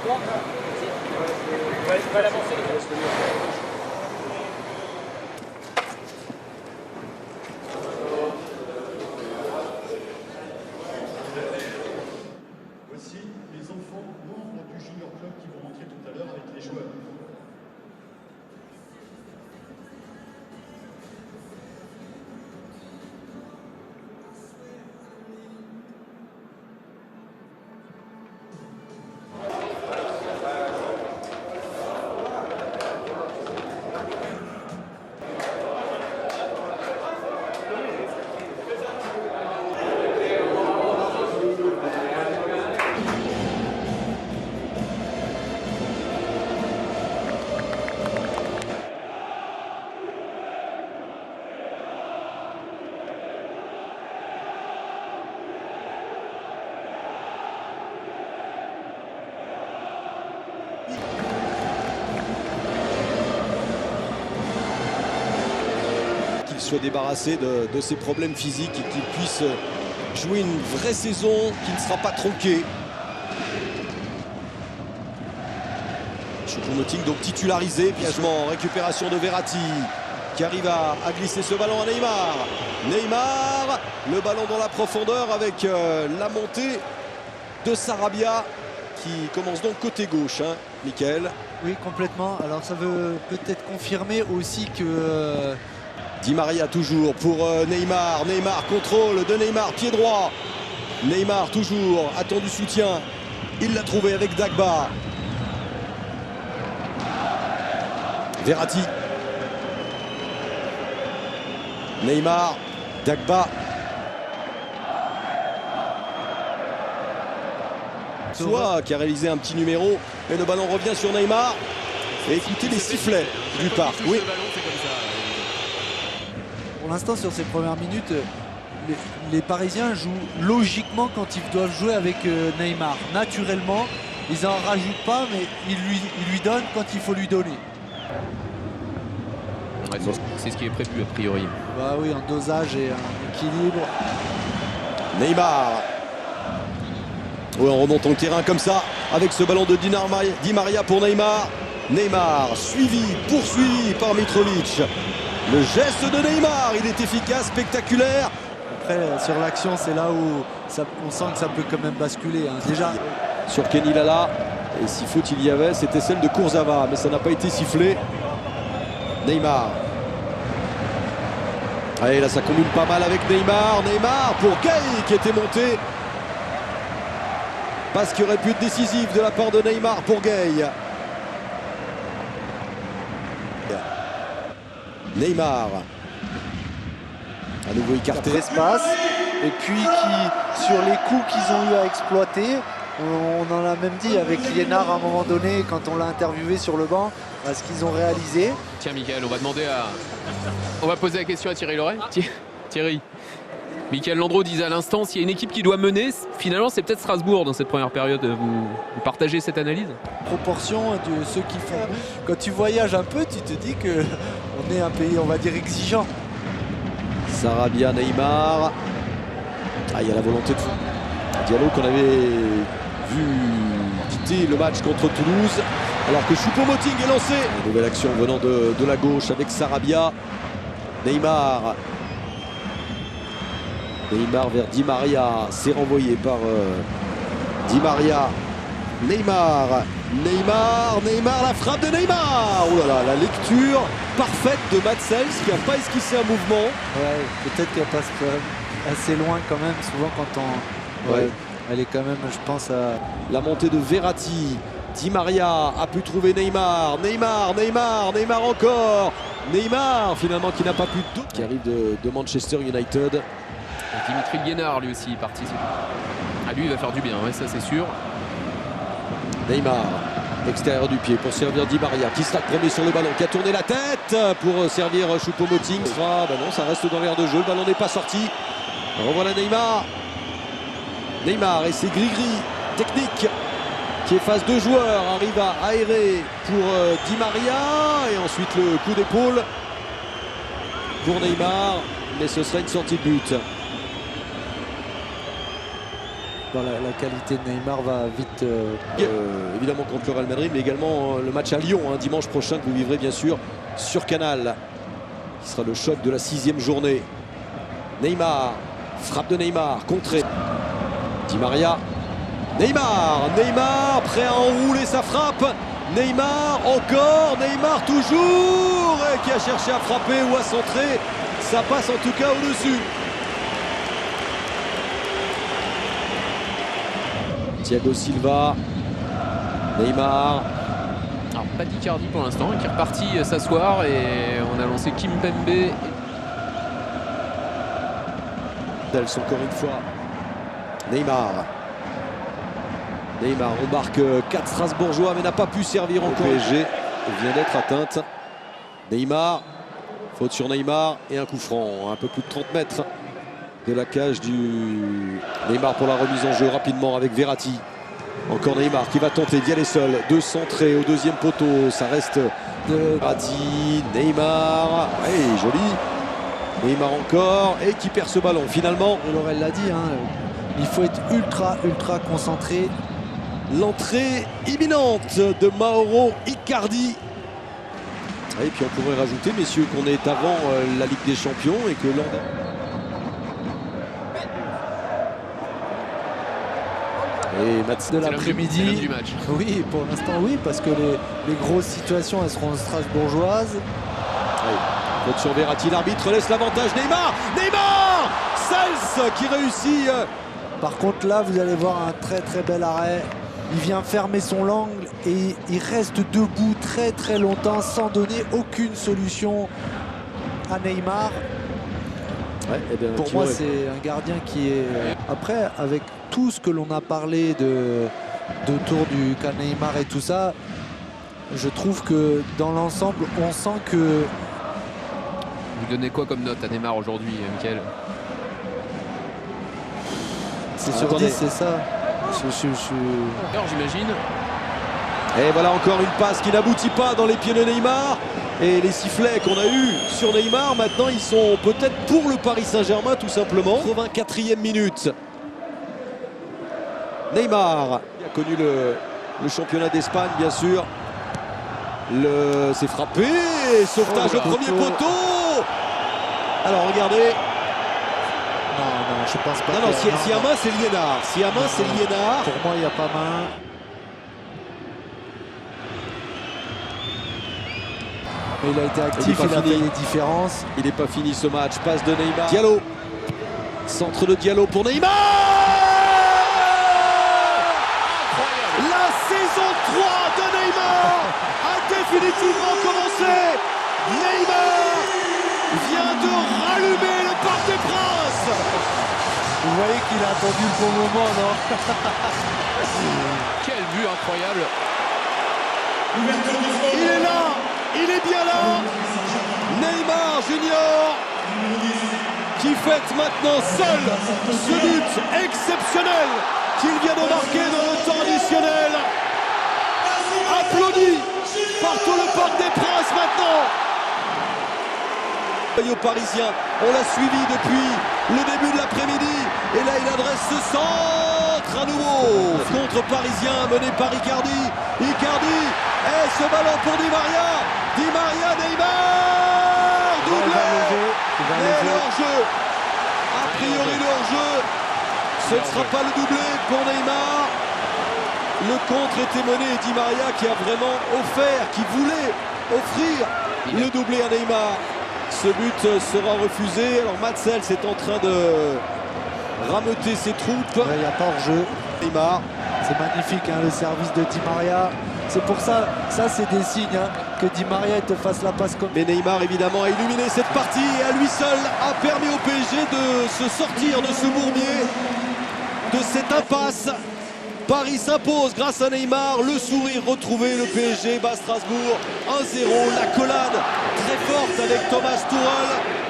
Voici les enfants membres du Junior Club qui vont rentrer tout à l'heure avec les joueurs. Qu'il soit débarrassé de ses problèmes physiques et qu'il puisse jouer une vraie saison qui ne sera pas tronquée. Choupo-Moting donc titularisé, piègement, récupération de Verratti qui arrive à glisser ce ballon à Neymar. Neymar, le ballon dans la profondeur avec la montée de Sarabia qui commence donc côté gauche, hein, Mickaël. Oui, complètement. Alors ça veut peut-être confirmer aussi que... Di Maria toujours pour Neymar. Neymar, contrôle de Neymar, pied droit. Neymar toujours, attend du soutien. Il l'a trouvé avec Dagba. Verratti. Neymar, Dagba. Soit qui a réalisé un petit numéro, mais le ballon revient sur Neymar. Et écoutez les sifflets du parc. Oui. Pour l'instant, sur ces premières minutes, les Parisiens jouent logiquement quand ils doivent jouer avec Neymar. Naturellement, ils n'en rajoutent pas, mais ils lui donnent quand il faut lui donner. Ouais, c'est ce qui est prévu a priori. Bah oui, un dosage et un équilibre. Neymar. Oui, on remonte en terrain comme ça, avec ce ballon de Di Maria pour Neymar. Neymar, suivi, poursuivi par Mitrovic. Le geste de Neymar, il est efficace, spectaculaire. Après, sur l'action, c'est là où on sent que ça peut quand même basculer. Hein. Déjà, sur Kenny Lala, et si faute il y avait, c'était celle de Kurzawa, mais ça n'a pas été sifflé. Neymar. Allez, là, ça combine pas mal avec Neymar. Neymar pour Gay qui était monté. Passe qui aurait pu être décisif de la part de Neymar pour Gay. Neymar. À nouveau écarté. L'espace. Et puis sur les coups qu'ils ont eu à exploiter, on en a même dit avec Liénard à un moment donné, quand on l'a interviewé sur le banc, ce qu'ils ont réalisé. Tiens Mickaël, on va poser la question à Thierry Loret. Thierry, Mickaël Landreau disait à l'instant, s'il y a une équipe qui doit mener, finalement c'est peut-être Strasbourg dans cette première période. Vous partagez cette analyse? Proportion de ceux qui font. Quand tu voyages un peu, tu te dis que on est un pays, on va dire, exigeant. Sarabia, Neymar. Ah, il y a la volonté de Diallo qu'on avait vu quitter le match contre Toulouse. Alors que Choupo-Moting est lancé. Une nouvelle action venant de la gauche avec Sarabia. Neymar. Neymar vers Di Maria. C'est renvoyé par Di Maria. Neymar. Neymar, la frappe de Neymar. Oh là là, la lecture parfaite de Mads Sels qui n'a pas esquissé un mouvement. Ouais, peut-être qu'elle passe assez loin quand même, souvent quand on... Ouais. Elle est quand même, je pense, à... La montée de Verratti. Di Maria a pu trouver Neymar. Neymar encore. Neymar finalement qui n'a pas pu de... Qui arrive de Manchester United. Et Dimitri Liénard lui aussi est parti. Ah, lui il va faire du bien, ouais, ça c'est sûr. Neymar, extérieur du pied pour servir Di Maria qui sera premier sur le ballon, qui a tourné la tête pour servir Choupo-Moting. Non, ça reste dans l'air de jeu, le ballon n'est pas sorti. Revoilà Neymar. Neymar et c'est Gris-Gris, technique, qui efface deux joueurs, arrive à aérer pour Di Maria et ensuite le coup d'épaule pour Neymar, mais ce sera une sortie de but. Bon, la qualité de Neymar va vite. Évidemment contre le Real Madrid, mais également le match à Lyon, dimanche prochain, que vous vivrez bien sûr sur Canal. Qui sera le choc de la 6e journée. Neymar, frappe de Neymar, contré. Di Maria, Neymar, prêt à enrouler sa frappe. Neymar, encore, Neymar toujours, qui a cherché à frapper ou à centrer. Ça passe en tout cas au-dessus. Thiago Silva, Neymar. Alors pas d'Icardi pour l'instant, qui est reparti s'asseoir et on a lancé Kimpembe. Encore une fois, Neymar embarque 4 Strasbourgeois mais n'a pas pu servir encore. PSG vient d'être atteinte. Neymar, faute sur Neymar et un coup franc, un peu plus de 30 mètres de la cage du Neymar pour la remise en jeu rapidement avec Verratti. Encore Neymar qui va tenter via les sols de centrer au 2e poteau. Ça reste de Verratti, Neymar, hey, joli. Neymar encore et qui perd ce ballon finalement. Laurel l'a dit, il faut être ultra concentré. L'entrée imminente de Mauro Icardi. Et puis on pourrait rajouter, messieurs, qu'on est avant la Ligue des Champions et que l'an de l'après-midi. Du match. Oui, pour l'instant oui, parce que les grosses situations elles seront strasbourgeoises. Oui. Faute sur Verratti, l'arbitre laisse l'avantage. Neymar Sels qui réussit. Par contre là vous allez voir un très bel arrêt. Il vient fermer son angle et il reste debout très longtemps sans donner aucune solution à Neymar. Ouais, bien, pour moi c'est un gardien qui est... Après avec tout ce que l'on a parlé autour du cas Neymar et tout ça, je trouve que dans l'ensemble on sent que... Vous donnez quoi comme note à Neymar aujourd'hui, Mickaël? C'est sur 10, c'est ça. J'imagine. Et voilà encore une passe qui n'aboutit pas dans les pieds de Neymar. Et les sifflets qu'on a eus sur Neymar, maintenant ils sont peut-être pour le Paris Saint-Germain tout simplement. 84e minute. Neymar qui a connu le championnat d'Espagne bien sûr. C'est frappé. Sauvetage au premier poteau. Alors regardez. Non, je pense pas. Non, si à main c'est Liénard. Si à main c'est Liénard. Pour moi il n'y a pas main. Mais il a été actif, il a fait les différences. Il n'est pas fini ce match. Passe de Neymar. Diallo. Centre de Diallo pour Neymar. La saison 3 de Neymar a définitivement commencé. Neymar vient de rallumer le Parc des Princes. Vous voyez qu'il a attendu le bon moment, non? Quel but incroyable. Il est là. Il est bien là. Neymar Junior qui fête maintenant seul ce but exceptionnel qu'il vient de marquer dans le temps additionnel. Applaudi par tout le Parc des Princes maintenant. Le Parisien, on l'a suivi depuis le début de l'après-midi et là il adresse ce centre à nouveau contre Parisien mené par Icardi. Icardi et ce ballon pour Di Maria. Di Maria, Neymar, doublé. Et le hors-jeu. A priori le hors-jeu. Ce ne sera pas le doublé pour Neymar. Le contre était mené et Di Maria qui a vraiment offert, qui voulait offrir le doublé à Neymar. Ce but sera refusé. Alors Matsels est en train de rameuter ses troupes. Il n'y a pas hors-jeu. Neymar. C'est magnifique le service de Di Maria. C'est pour ça c'est des signes que Di Maria te fasse la passe comme... Mais Neymar évidemment a illuminé cette partie et à lui seul a permis au PSG de se sortir de ce bourbier, de cette impasse. Paris s'impose grâce à Neymar, le sourire retrouvé, le PSG bat Strasbourg 1-0, la collade très forte avec Thomas Tuchel.